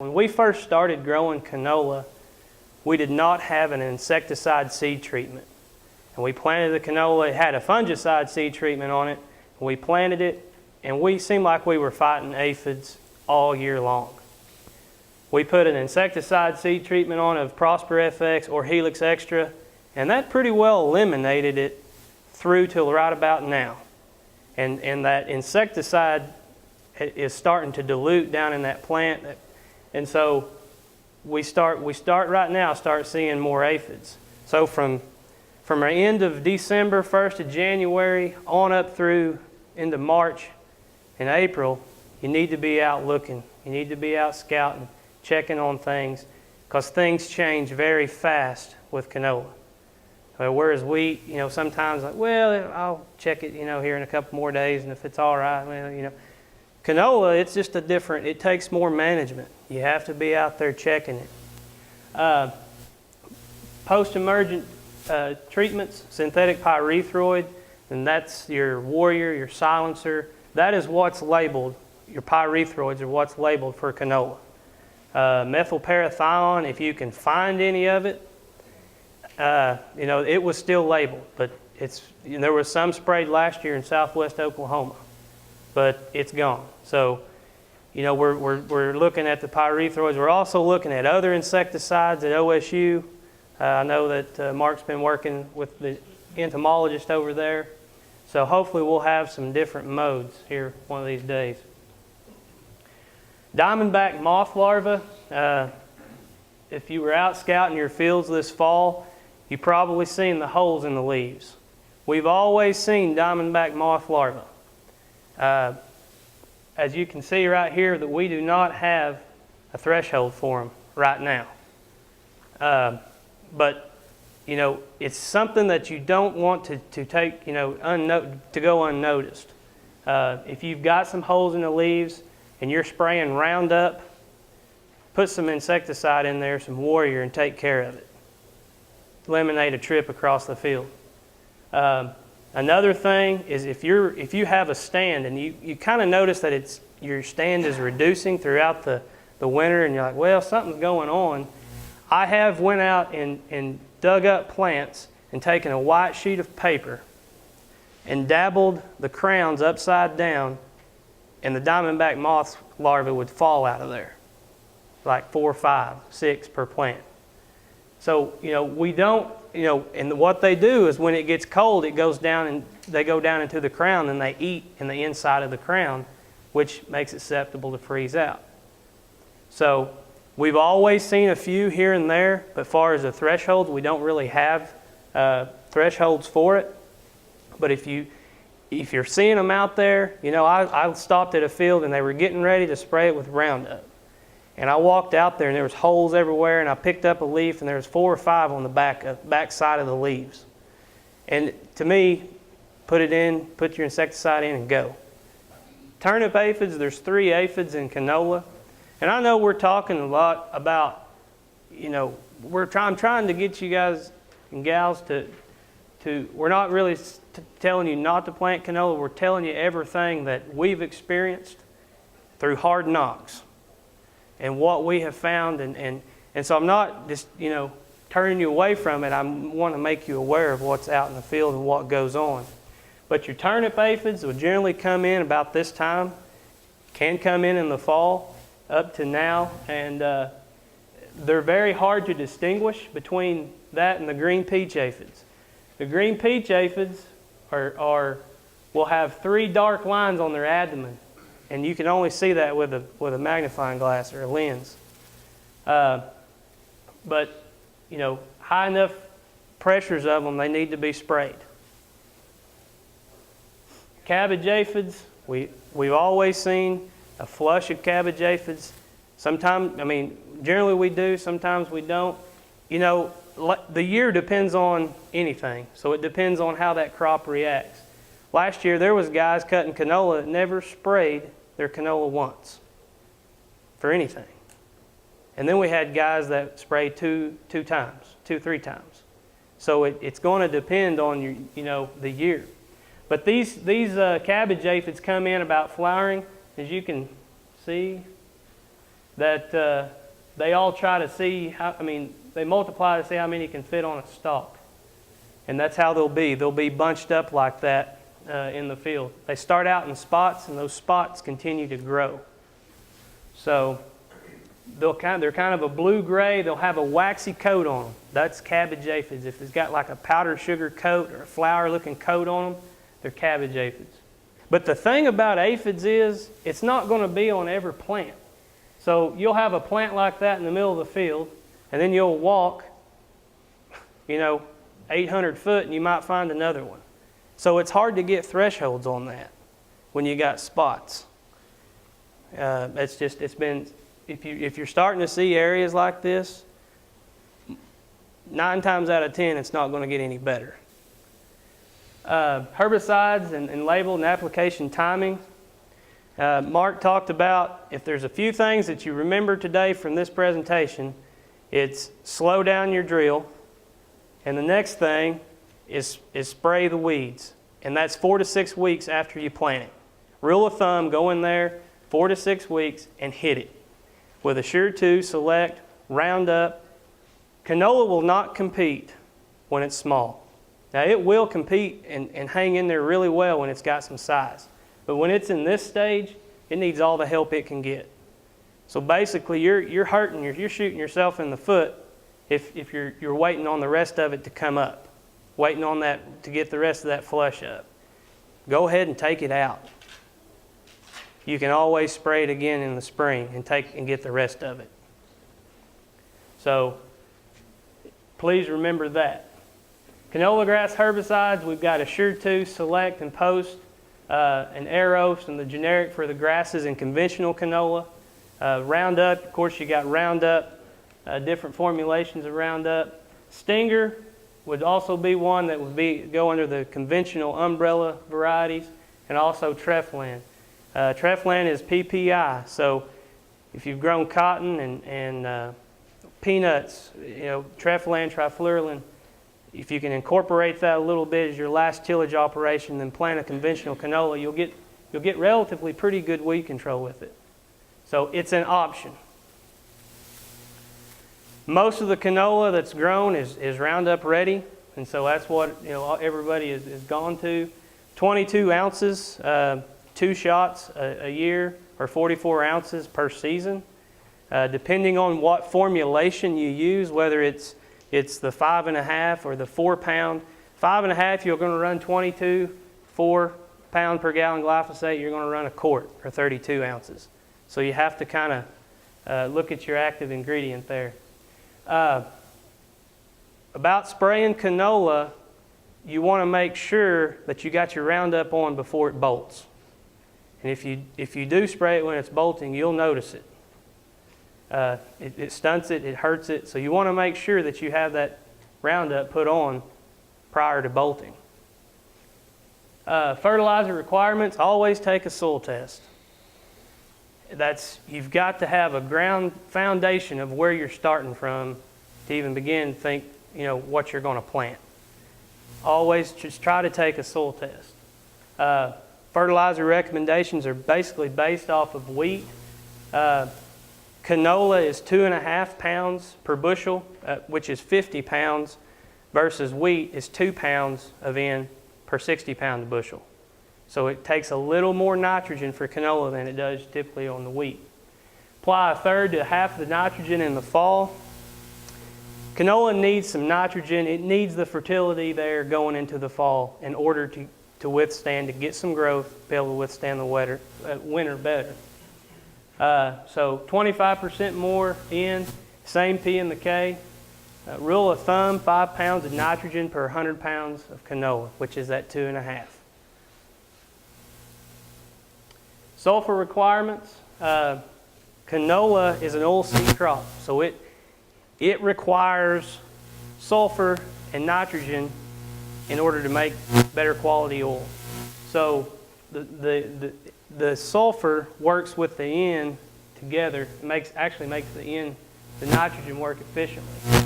When we first started growing canola, we did not have an insecticide seed treatment. And we planted the canola, it had a fungicide seed treatment on it, and we planted it, and we seemed like we were fighting aphids all year long. We put an insecticide seed treatment on of Prosper FX or Helix Extra, and that pretty well eliminated it through till right about now. And that insecticide is starting to dilute down in that plant, and so we start right now seeing more aphids. So from the end of December, 1st of January, on up through into March and April, you need to be out looking. You need to be out scouting, checking on things, because things change very fast with canola. Whereas wheat, sometimes like, well, I'll check it, here in a couple more days, and if it's all right, well, Canola, it's just it takes more management. You have to be out there checking it. Post-emergent treatments, synthetic pyrethroid, and that's your warrior, your silencer. That is what's labeled. Your pyrethroids are what's labeled for canola. Methylparathion, if you can find any of it, it was still labeled, but there was some sprayed last year in southwest Oklahoma, but it's gone. So, we're looking at the pyrethroids. We're also looking at other insecticides at OSU. I know that Mark's been working with the entomologist over there. So hopefully we'll have some different modes here one of these days. Diamondback moth larvae. If you were out scouting your fields this fall, you've probably seen the holes in the leaves. We've always seen diamondback moth larvae. As you can see right here, that we do not have a threshold for them right now. But it's something that you don't want to take, to go unnoticed. If you've got some holes in the leaves and you're spraying Roundup, put some insecticide in there, some Warrior, and take care of it. Eliminate a trip across the field. Another thing is if you have a stand and you kind of notice that your stand is reducing throughout the winter, and you're like, well, something's going on. I have went out and dug up plants and taken a white sheet of paper and dabbled the crowns upside down, and the diamondback moth larvae would fall out of there, like 4, 5, 6 per plant. So, we don't, and what they do is when it gets cold, it goes down and they go down into the crown and they eat in the inside of the crown, which makes it susceptible to freeze out. So we've always seen a few here and there, but as far as the thresholds, we don't really have thresholds for it. But if you're seeing them out there, I stopped at a field and they were getting ready to spray it with Roundup. And I walked out there and there was holes everywhere, and I picked up a leaf and there was 4 or 5 on the back side of the leaves. And to me, put your insecticide in and go. Turnip aphids, there's 3 aphids in canola. And I know we're talking a lot about, I'm trying to get you guys and gals to we're not really telling you not to plant canola. We're telling you everything that we've experienced through hard knocks and what we have found. And so I'm not just, turning you away from it. I want to make you aware of what's out in the field and what goes on. But your turnip aphids will generally come in about this time, can come in the fall up to now, and they're very hard to distinguish between that and the green peach aphids. The green peach aphids will have 3 dark lines on their abdomen, and you can only see that with a magnifying glass or a lens. But high enough pressures of them, they need to be sprayed. Cabbage aphids, we've always seen a flush of cabbage aphids. Sometimes, generally we do, sometimes we don't. The year depends on anything, so it depends on how that crop reacts. Last year there was guys cutting canola that never sprayed their canola once for anything. And then we had guys that sprayed 2, 3 times. So it's going to depend on the year. But these cabbage aphids come in about flowering, as you can see. that they all try to see how, they multiply to see how many can fit on a stalk. And that's how they'll be. They'll be bunched up like that in the field. They start out in spots, and those spots continue to grow. So they're kind of a blue-gray. They'll have a waxy coat on them. That's cabbage aphids. If it's got like a powdered sugar coat or a flour-looking coat on them, they're cabbage aphids. But the thing about aphids is it's not going to be on every plant. So you'll have a plant like that in the middle of the field, and then you'll walk, 800 foot, and you might find another one. So it's hard to get thresholds on that when you got spots. If you're starting to see areas like this, 9 times out of 10, it's not going to get any better. Herbicides and label and application timing. Mark talked about, if there's a few things that you remember today from this presentation, it's slow down your drill, and the next thing is spray the weeds. And that's 4 to 6 weeks after you plant it. Rule of thumb, go in there 4 to 6 weeks and hit it with a Sure 2, Select, Roundup. Canola will not compete when it's small. Now it will compete and hang in there really well when it's got some size. But when it's in this stage, it needs all the help it can get. So basically you're hurting, you're shooting yourself in the foot if you're waiting on the rest of it to come up, waiting on that to get the rest of that flush up. Go ahead and take it out. You can always spray it again in the spring and get the rest of it. So please remember that. Canola grass herbicides, we've got a Sure 2, Select, and Post, and Arrows, and the generic for the grasses and conventional canola. Roundup, of course you got Roundup, different formulations of Roundup. Stinger would also be one that would go under the conventional umbrella varieties, and also Treflan. Treflan is PPI, so if you've grown cotton and peanuts, Treflan, trifluralin, if you can incorporate that a little bit as your last tillage operation, then plant a conventional canola, you'll get relatively pretty good weed control with it. So it's an option. Most of the canola that's grown is Roundup ready, and so that's what everybody is gone to. 22 ounces, 2 shots a year, or 44 ounces per season. Depending on what formulation you use, whether it's the 5.5 or the 4 pound. 5.5, you're going to run 22, 4 pound per gallon glyphosate, you're going to run a quart or 32 ounces. So you have to kind of look at your active ingredient there. About spraying canola, you want to make sure that you got your Roundup on before it bolts. And if you do spray it when it's bolting, you'll notice it. It stunts it, it hurts it, so you want to make sure that you have that Roundup put on prior to bolting. Fertilizer requirements, always take a soil test. You've got to have a ground foundation of where you're starting from to even begin to think, what you're going to plant. Always just try to take a soil test. Fertilizer recommendations are basically based off of wheat. Canola is 2.5 pounds per bushel, which is 50 pounds, versus wheat is 2 pounds of N per 60 pound bushel. So it takes a little more nitrogen for canola than it does typically on the wheat. Apply 1/3 to half the nitrogen in the fall. Canola needs some nitrogen. It needs the fertility there going into the fall in order to withstand, to get some growth, be able to withstand the winter better. So 25% more N, same P in the K. Rule of thumb, 5 pounds of nitrogen per 100 pounds of canola, which is at 2.5. Sulfur requirements. Canola is an oilseed crop, so it requires sulfur and nitrogen in order to make better quality oil. So the sulfur works with the N together. It actually makes the nitrogen work efficiently.